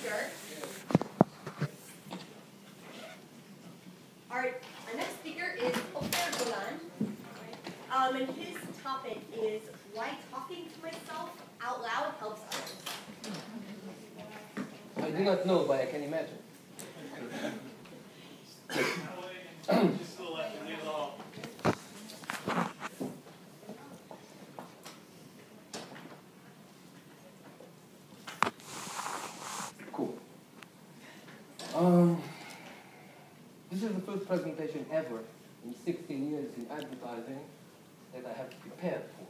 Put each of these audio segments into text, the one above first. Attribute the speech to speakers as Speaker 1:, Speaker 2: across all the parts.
Speaker 1: speaker. Our next speaker is Ofer Golan, and his topic is why talking to myself out loud helps others.
Speaker 2: I do not know, but I can imagine. Cool. This is the first presentation ever in 16 years in advertising that I have prepared for.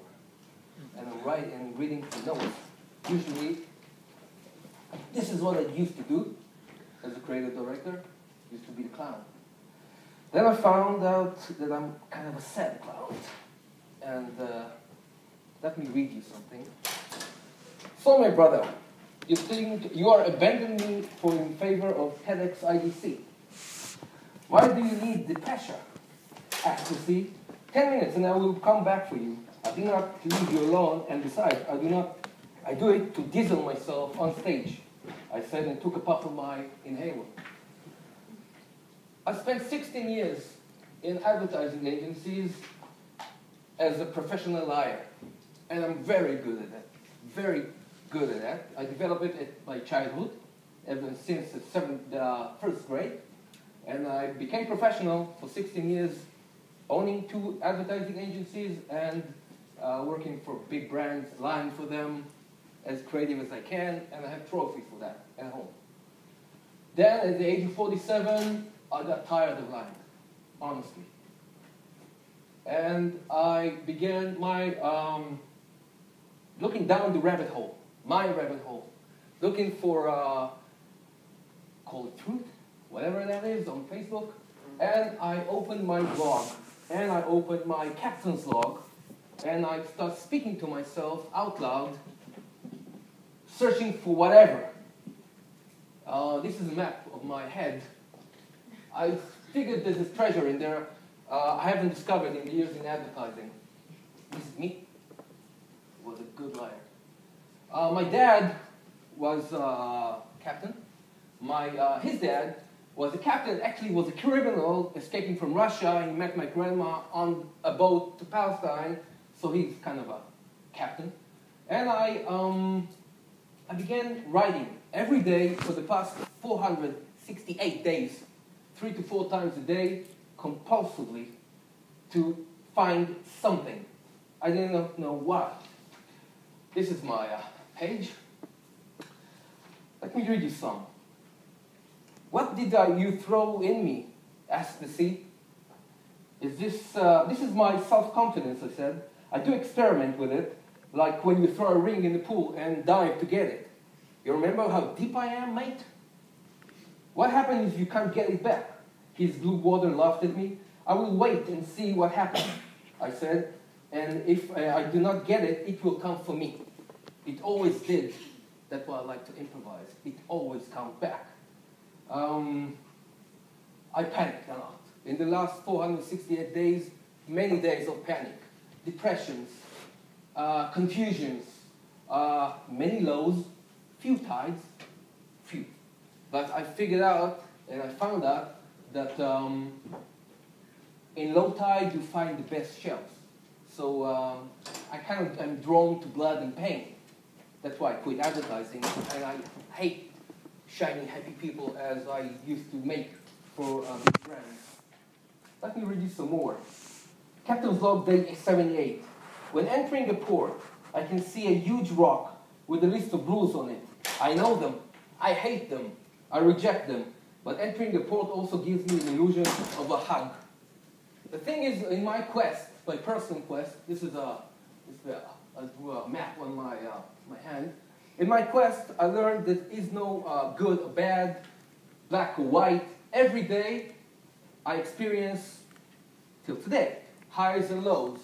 Speaker 2: And I'm writing and reading the notes. Usually, this is what I used to do as a creative director, used to be the clown. Then I found out that I'm kind of a sad clown. And let me read you something. So, my brother, you think you are abandoning me in favor of TEDx IDC. Why do you need the pressure? Accuracy, 10 minutes and I will come back for you. I do not leave you alone, and besides, I do it to diesel myself on stage. I said and took a puff of my inhaler. I spent 16 years in advertising agencies as a professional liar, and I'm very good at that. Very good at that. I developed it at my childhood, ever since the first grade, and I became professional for 16 years, owning 2 advertising agencies and working for big brands, lying for them as creative as I can, and I have trophies for that at home. Then, at the age of 47, I got tired of lying, honestly. And I began my looking down the rabbit hole, my rabbit hole, looking for, call it truth, whatever that is, on Facebook. And I opened my blog, and I opened my captain's log, and I start speaking to myself out loud, searching for whatever. This is a map of my head. I figured there's a treasure in there I haven't discovered in the years in advertising. This is me. Was a good liar. My dad was a captain. His dad was a captain, actually was a criminal escaping from Russia. He met my grandma on a boat to Palestine, so he's kind of a captain. And I began writing every day for the past 468 days, 3 to 4 times a day, compulsively, to find something. I didn't know what. This is my page. Let me read you some. What did you throw in me? Asked the sea. This is my self-confidence, I said. I do experiment with it, like when you throw a ring in the pool and dive to get it. You remember how deep I am, mate? What happens if you can't get it back? His blue water laughed at me. I will wait and see what happens, I said. And if I do not get it, it will come for me. It always did. That's why I like to improvise. It always comes back. I panicked a lot. In the last 468 days, many days of panic, depressions, confusions, many lows, few tides, few. But I figured out, and I found out, that in low tide you find the best shells. So I kind of am drawn to blood and pain. That's why I quit advertising, and I hate shiny, happy people as I used to make for big brands. Let me read you some more. Captain's log, day 78. When entering a port, I can see a huge rock with a list of rules on it. I know them. I hate them. I reject them. But entering the port also gives me an illusion of a hug. The thing is, in my quest, my personal quest, this is a map on my hand. In my quest, I learned that there is no good or bad, black or white. Every day, I experience, till today, highs and lows,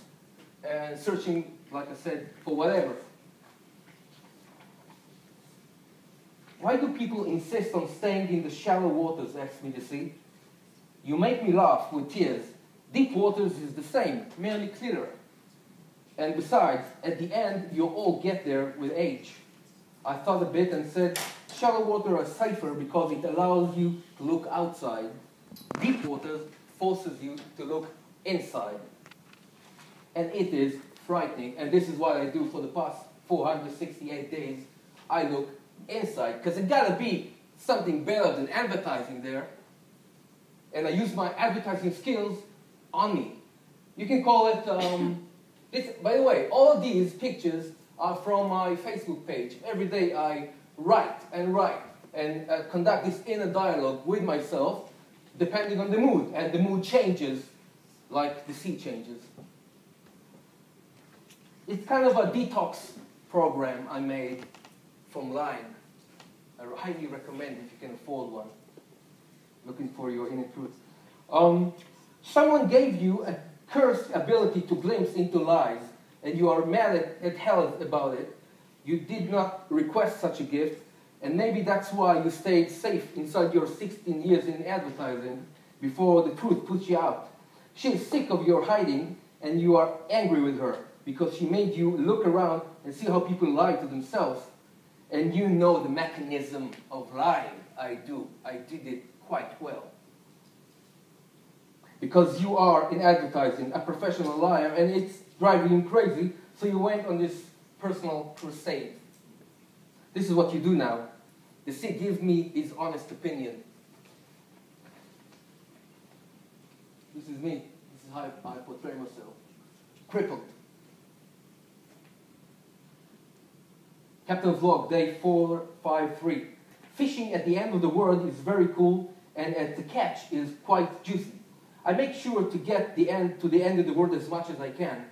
Speaker 2: and searching, like I said, for whatever. Why do people insist on staying in the shallow waters, asked me the sea. You make me laugh with tears. Deep waters is the same, merely clearer. And besides, at the end, you'll all get there with age. I thought a bit and said, shallow water are safer because it allows you to look outside. Deep water forces you to look inside. And it is frightening, and this is what I do for the past 468 days. I look inside, because it gotta be something better than advertising there. And I use my advertising skills on me. You can call it, by the way, all of these pictures are from my Facebook page. Every day I write and conduct this inner dialogue with myself, depending on the mood. And the mood changes like the sea changes. It's kind of a detox program I made from lying. I highly recommend if you can afford one. Looking for your inner truth. Someone gave you a cursed ability to glimpse into lies, and you are mad at hell about it. You did not request such a gift, and maybe that's why you stayed safe inside your 16 years in advertising before the truth puts you out. She is sick of your hiding, and you are angry with her because she made you look around and see how people lie to themselves. And you know the mechanism of lying. I do. I did it quite well. Because you are in advertising a professional liar, and it's driving you crazy, so you went on this personal crusade. This is what you do now. The sea gives me his honest opinion. This is me. This is how I portray myself. Crippled. Captain's log, day 453. Fishing at the end of the world is very cool, and the catch is quite juicy. I make sure to get to the end of the world as much as I can.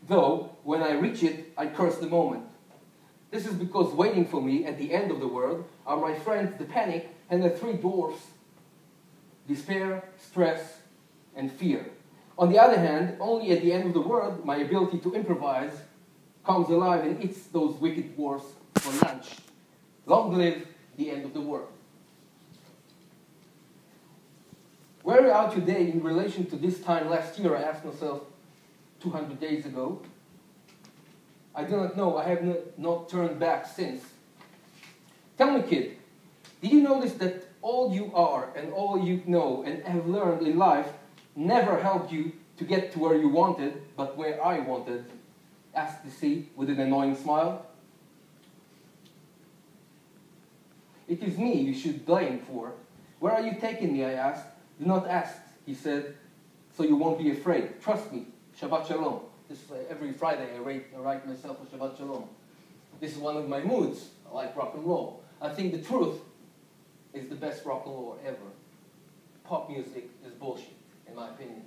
Speaker 2: Though, when I reach it, I curse the moment. This is because waiting for me at the end of the world are my friends, the panic, and the three dwarfs: despair, stress, and fear. On the other hand, only at the end of the world, my ability to improvise comes alive and eats those wicked dwarfs for lunch. Long live the end of the world. Where are we out today in relation to this time last year? I asked myself 200 days ago. I do not know. I have not turned back since. Tell me, kid, did you notice that all you are and all you know and have learned in life never helped you to get to where you wanted, but where I wanted? Asked the sea with an annoying smile. It is me you should blame for. Where are you taking me? I asked. Do not ask, he said, so you won't be afraid. Trust me. Shabbat Shalom. This every Friday I write myself a Shabbat Shalom. This is one of my moods. I like rock and roll. I think the truth is the best rock and roll ever. Pop music is bullshit, in my opinion.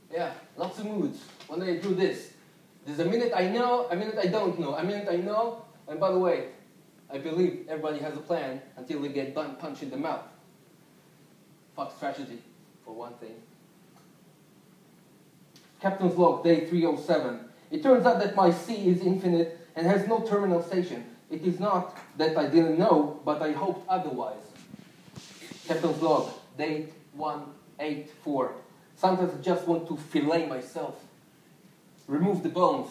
Speaker 2: Yeah, lots of moods. When I do this, there's a minute I know, a minute I don't know, a minute I know, and by the way, I believe everybody has a plan until they get punched in the mouth. Fuck tragedy, for one thing. Captain's log, day 307. It turns out that my sea is infinite and has no terminal station. It is not that I didn't know, but I hoped otherwise. Captain's log, day 184. Sometimes I just want to fillet myself. Remove the bones.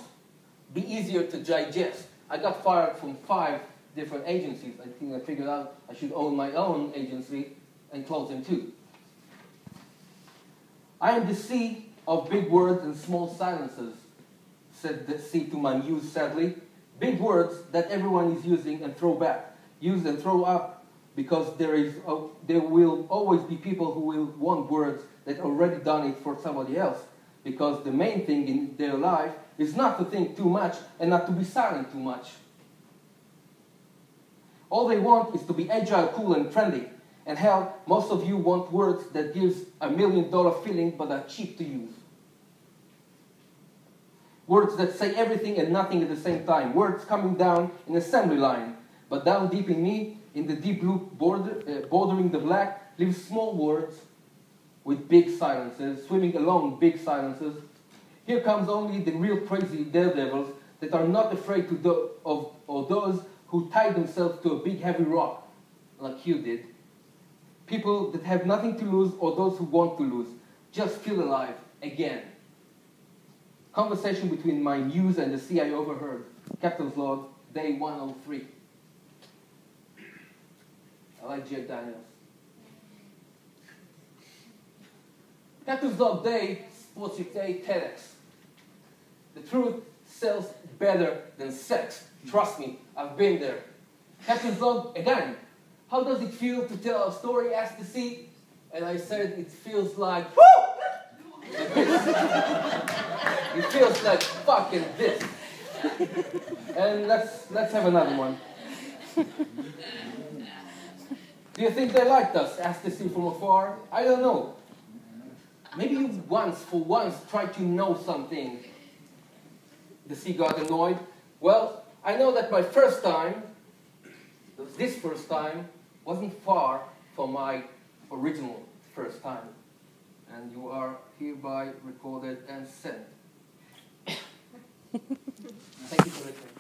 Speaker 2: Be easier to digest. I got fired from 5 different agencies. I think I figured out I should own my own agency and close them too. I am the sea of big words and small silences, said the sea to my muse sadly. Big words that everyone is using and throw back. Use and throw up, because there will always be people who will want words that already done it for somebody else. Because the main thing in their life is not to think too much and not to be silent too much. All they want is to be agile, cool, and trendy. And hell, most of you want words that gives $1 million feeling but are cheap to use. Words that say everything and nothing at the same time. Words coming down in assembly line. But down deep in me, in the deep blue bordering the black, live small words with big silences, swimming along big silences. Here comes only the real crazy daredevils that are not afraid of those who tie themselves to a big heavy rock, like you did. People that have nothing to lose, or those who want to lose. Just feel alive again. Conversation between my muse and the sea I overheard. Captain's Log, day 103. I like Jack Daniels. Captain's Log Day, Sports Day, TEDx. The truth sells better than sex. Trust me, I've been there. Captain's Log, again, how does it feel to tell a story? Asked the sea. And I said, it feels like, woo! It feels like fucking this. And let's have another one. Do you think they liked us? Asked the sea from afar. I don't know. Maybe you for once, tried to know something. The sea got annoyed. Well, I know that my first time, this first time, wasn't far from my original first time. And you are hereby recorded and sent. Thank you for listening.